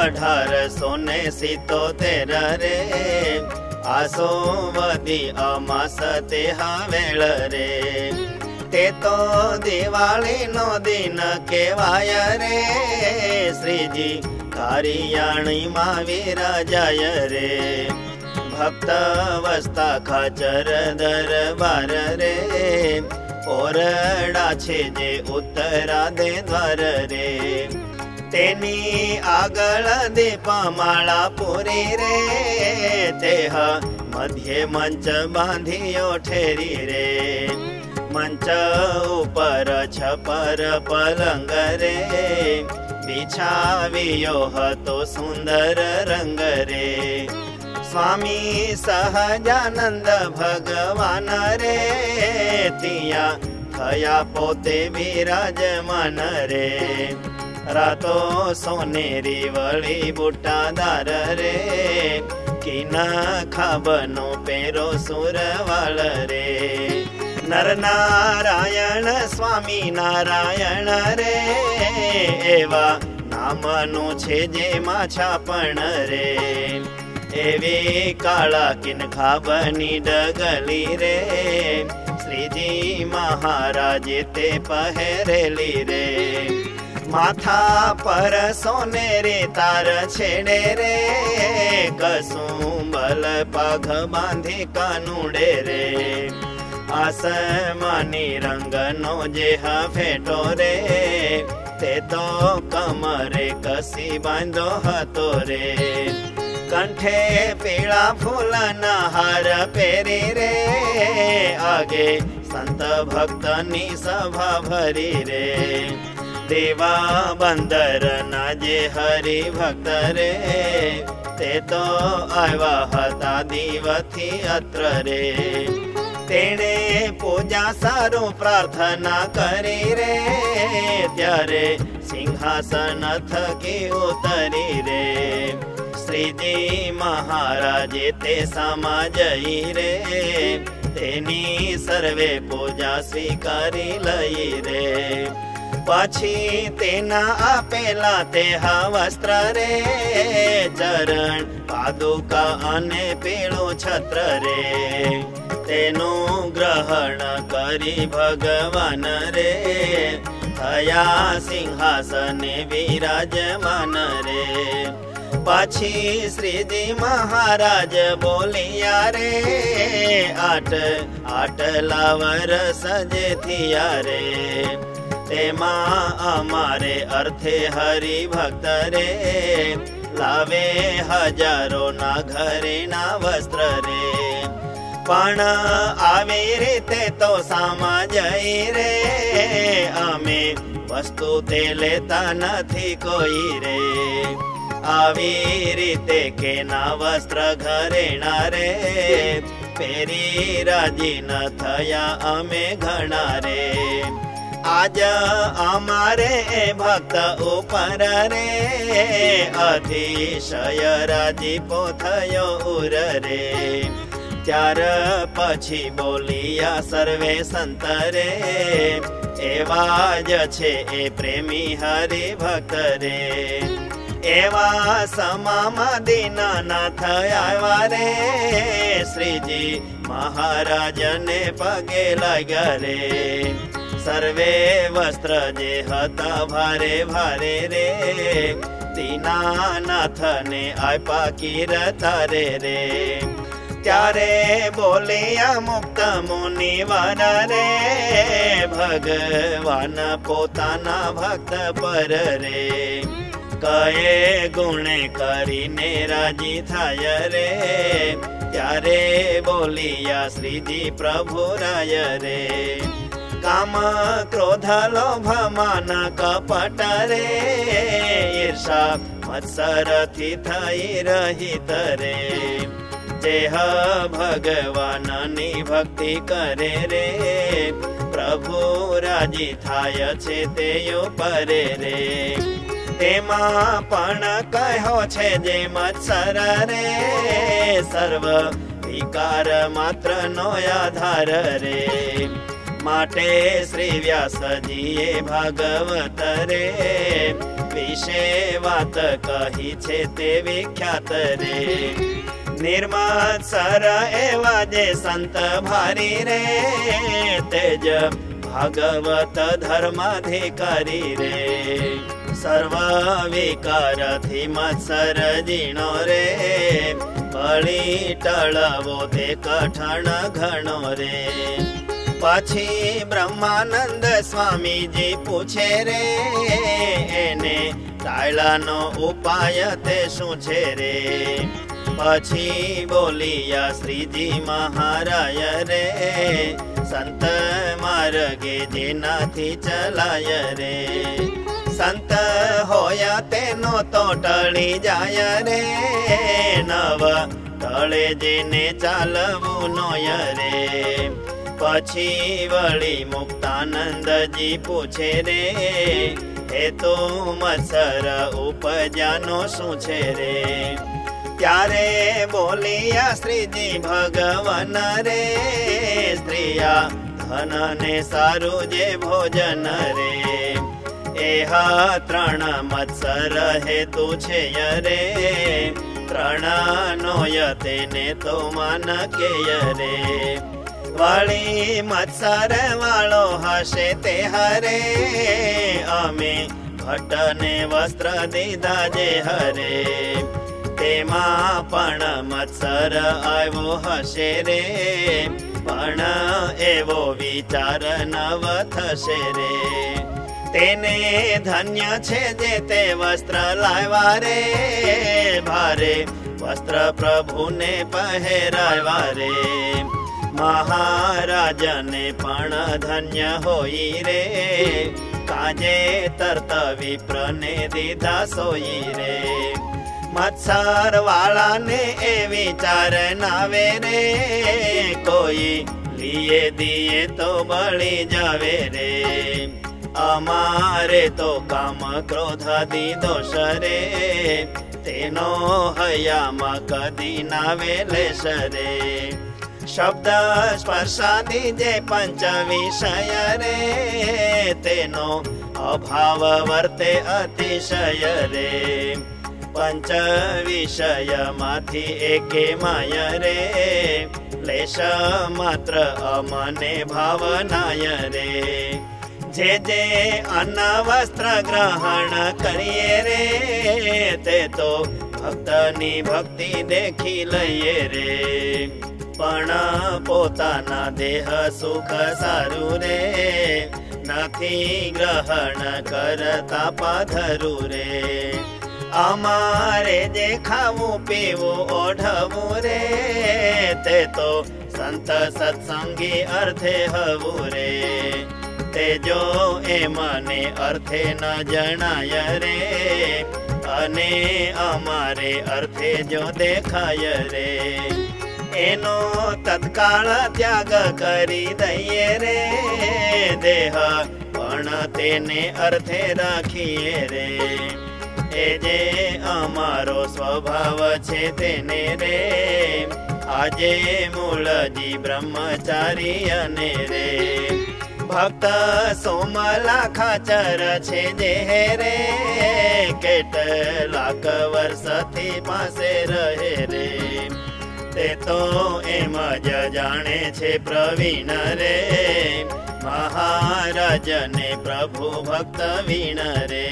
1877 રે આસો વધી અમાસ તે હાવેળ રે તે તો દિવાળી નો દિન કેવાય રે શ્રીજી કારિયાણી માં વિરાજાય રે ભક્ત વસતા ખાચર દરબાર રે ઓરડા છે જે ઉત્તરાદે દ્વાર રે તેની આગળ દીપમાળા પૂરી રે તેહ મધ્યે મંચ બાંધ્યો ઠેરી રે મંચ ઉપર છપર પલંગ રે બિછાવ્યો હતો સુંદર રંગ રે સ્વામી સહજાનંદ ભગવાન રે ત્યાં થયા પોતે બિરાજમાન રે રાતો સોનેરી વળી બુટાદાર રે કિના ખાબનો પેરો સુરવાળ રે નર નારાયણ સ્વામી નારાયણ રે એવા નામનું છે જે માછાપણ રે એવી કાળા કિન ખાબની ડગલી રે શ્રીજી મહારાજે તે પહેરેલી રે માથા પર સોનેરી તાર છેડે રે કસુંબલ પાઘ બાંધી કાનુડે રે આસમાની રંગનો જે ફેટો રે તે તો કમરે કસી બાંધો હતો રે કંઠે પીળા ફૂલના હાર પહેરી રે આગે સંત ભક્તની સભા ભરી રે દેવા બંદર ના જે હરિભક્ત રે તે તો આવ્યા હતા દીવથી અત્ર રે તેણે પૂજા સારું પ્રાર્થના કરી રે ત્યારે સિંહાસન થકી ઉતરી રે શ્રીજી મહારાજે તે સામા જઈ રે તેની સર્વે પૂજા સ્વીકારી લઈ રે પછી તેના આપેલા તે વસ્ત્ર રે ચરણ પાદુકા અને પીળું છત્ર રે તેનું ગ્રહણ કરી ભગવાન રે થયા સિંહાસને વિરાજમાન રે પછી શ્રીજી મહારાજ બોલિયા રે આટલા વરસ જે થયા રે તેમાં અમારે અર્થે હરિભક્ત રે લાવે હજારો ના ઘરે ના વસ્ત્ર રે પણ આવી રીતે તો સામા જઈ રે અમે વસ્તુ તે લેતા નથી કોઈ રે આવી રીતે કેના વસ્ત્ર ઘરેણા રે પેરી રાજી ન થયા અમે ઘણા રે આજ અમારે ભક્ત ઉપર રે અતિશય રાજીપો થયો ઉર રે ત્યાર પછી બોલિયા સર્વે સંત રે એવા જ છે એ પ્રેમી હરિભક્ત રે એવા સમામાં દીનાનાથ આવ્યા રે શ્રીજી મહારાજને પગે લાગ્યા રે સર્વે વસ્ત્ર જે હતા ભારે ભારે રે દીનાનાથને આપ્યા કીર્તારે રે ત્યારે બોલિયા મુક્ત મુનિવર રે ભગવાન પોતાના ભક્ત પર રે કએ ગુણે કરીને રાજી થાય રે ત્યારે બોલિયા શ્રીજી પ્રભુ રાય રે કામ ક્રોધ લોભ માન કપટ રે ઈર્ષા મત્સર થી થઈ રહિત રે જેહ ભગવાનની ભક્તિ કરે રે પ્રભુ રાજી થાય છે તે પરે રે તેમાં પણ કહ્યો છે જે મત્સર રે સર્વ વિકાર માત્ર નો આધાર રે માટે શ્રી વ્યાસજીએ ભાગવત રે વિશે વાત કહી છે તે વિખ્યાત રે. નિર્મત્સર એવા જે સંત ભારી રે, તેજ ભાગવત ધર્માધિકારી રે. સર્વ વિકારથી મત્સર જીણો રે, બળી ટળવો તે કઠણ ઘણો રે. પછી બ્રહ્માનંદ સ્વામીજી પૂછે રે, એને ટાળાનો ઉપાય તે શું છે રે. પછી બોલિયા શ્રીજી મહારાય રે, સંત માર્ગે જેનાથી ચલાય રે. સંત હોયા તેનો તો ટળી જાય રે, નવ ટળે જેને ચાલવું નોય રે. પછી વળી મુક્તાનંદજી પૂછે રે, એ તો મત્સર ઉપજાનો શું છે રે. ત્યારે બોલિયા શ્રીજી ભગવાન રે, સ્ત્રીયા ધન ને સારું જે ભોજન રે. એહા ત્રણ મત્સર હેતુ છે રે, ત્રણ નોય તેને તો માન કેય રે. વળી મત્સર વાળો હશે તે હરે, અમે ભટ્ટને વસ્ત્ર દીધા જે હરે. તેમાં પણ મત્સર આવ્યો હશે રે, પણ એવો વિચાર નવ થશે રે. તેને ધન્ય છે જે તે વસ્ત્ર લાવ્યા રે, ભારે વસ્ત્ર પ્રભુને પહેરાવ્યા રે. મહારાજને પણ ધન્ય હોઈ રે, કાજે તરત વિપ્રને દીધા સોઈ રે. મત્સર વાળાને એ વિચાર નાવે રે, કોઈ લીએ દીએ તો બળી જાવે રે. અમારે તો કામ ક્રોધાદી દોષ રે, તેનો હયામાં કદી નાવે લેશ રે. શબ્દ સ્પર્શાદી જે પંચ વિષય રે, તેનો અભાવ વર્તે અતિશય રે. પંચ વિષયમાંથી એકે માય રે, લેશ માત્ર અમને ભાવનાય રે. જે જે અન્ન વસ્ત્ર ગ્રહણ કરીએ રે, તે તો ભક્તની ભક્તિ દેખી લઈએ રે. પણ પોતાના દેહ સુખ સારું રે, નથી ગ્રહણ કરતા પાધરું રે. અમારે જે ખાવું પીવું ઓઢવું રે, તે તો સંત સત્સંગી અર્થે હવું રે. તે જો એ મને અર્થે ન જણાય રે, અને અમારે અર્થે જો દેખાય રે. એનો તત્કાળ ત્યાગ કરી દઈએ રે, દેહ પણ તેને અર્થે રાખીએ રે. એ જે અમારો સ્વભાવ છે તેને રે, આજે મૂળજી બ્રહ્મચારી અને રે. ભક્ત સોમલા ખાચર છે જે રે, કેટલાક વર્ષથી પાસે રહે રે. તે તો એમ જ જાણે છે પ્રવીણ રે, મહારાજને પ્રભુ ભક્ત વીણ રે.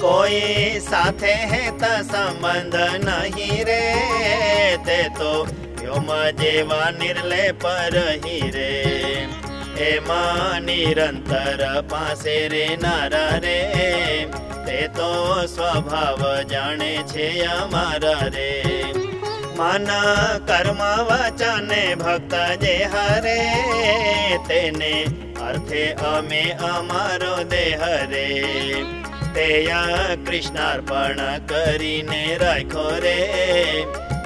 કોઈ સાથે હેત સંબંધ નહીં રે, તે તો વ્યોમ જેવા નિર્લેપ રહી રે. એમાં નિરંતર પાસે રે નારા રે, તે તો સ્વભાવ જાણે છે અમારા રે. મન કર્મ વચન ભક્ત જે હરે, તેને અર્થે અમે અમારો દેહ રે. તેયા કૃષ્ણાર્પણ કરીને રાખો રે,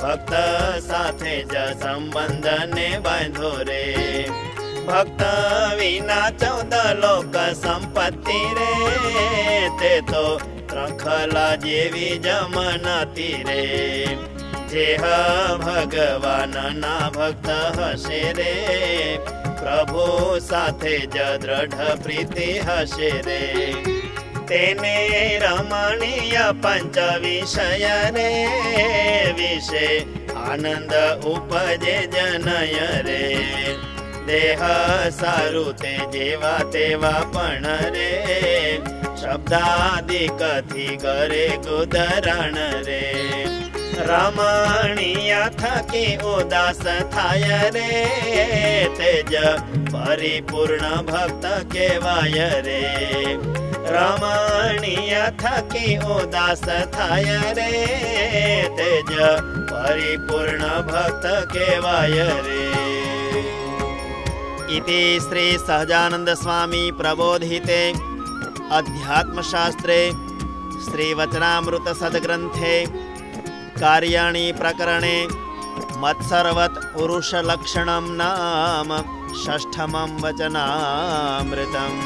ભક્ત સાથે જ સંબંધને બાંધો રે. ભક્ત વિના 14 લોક સંપત્તિ રે, તે તો રખલા જેવી જમનાતી રે. જેહ ભગવાન ના ભક્ત હશે રે, પ્રભુ સાથે જ દ્રઢ પ્રીતિ હશે રે. तेने रमणीय पंच विषय रे विषे आनंद उपजे जनय रे देह सारू ते जेवा तेवा पण रे शब्दादिक थी करे गुदरण रे रमणीय थकी उदास थाय रे तेज परिपूर्ण भक्त केवाय रे रमणीय थकी उदास थाय रे तेज परिपूर्ण भक्त केवाय रे। इति श्री सहजानंद स्वामी प्रबोधिते अध्यात्मशास्त्रे श्रीवचनामृत सद्ग्रंथे कार्याणि प्रकरणे मत्सर्वत् पुरुषलक्षणं नाम षष्ठमं वचनामृतम्।